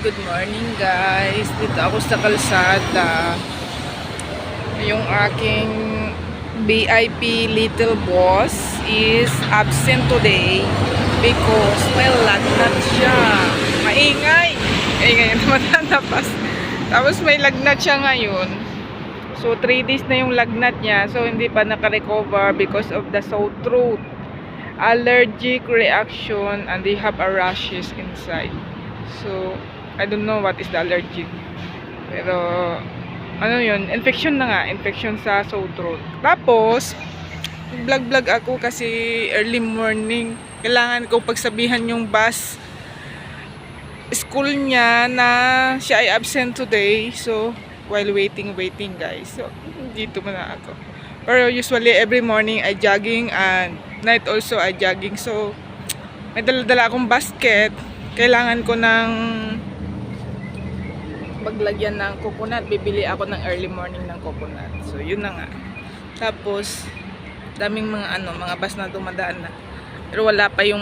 good morning guys. Dito ako sa kalsada. Yung aking VIP little boss is absent today because well, lagnat siya. Maingay. Maingay naman natapas. Tapos may lagnat siya ngayon. So 3 days na yung lagnat niya. So hindi pa naka-recover because of the sore throat, allergic reaction, and they have a rashes inside. So I don't know what is the allergic, pero ano yun, infection na nga, infection sa sore throat. Tapos vlog ako kasi early morning, kailangan ko pagsabihan yung bus school niya na siya ay absent today. So while waiting guys, so dito muna ako. Pero usually every morning I jogging and night also I jogging. So may dala-dala akong basket. Kailangan ko ng maglagyan ng coconut. Bibili ako ng early morning ng coconut. So yun na nga. Tapos daming mga mga bus na dumadaan na. Pero wala pa yung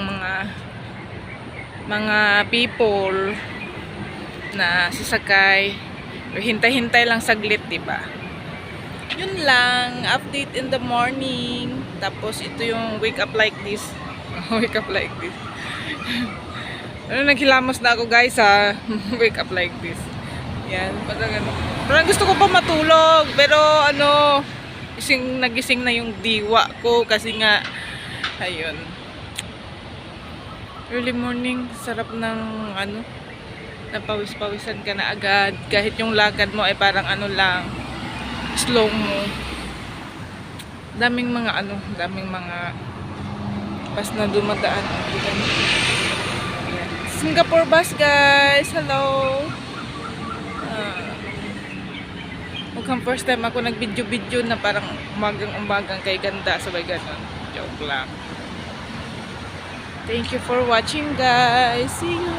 mga people na sasakay. Hintay-hintay lang saglit, diba? Yun lang, update in the morning. Tapos ito yung wake up like this. Wake up like this. Naghilamos na ako guys ha. Wake up like this. Yan, parang gusto ko pa matulog, pero nagising na yung diwa ko kasi nga ayun. Early morning, sarap ng napawis-pawisan ka na agad. Kahit yung lakad mo ay parang lang, slow mo. Daming mga bus na dumadaan. Singapore bus guys, hello. Mukhang first time ako nag-video na parang umagang kay ganda, sabay ganon. Joke lang. Thank you for watching guys. See you.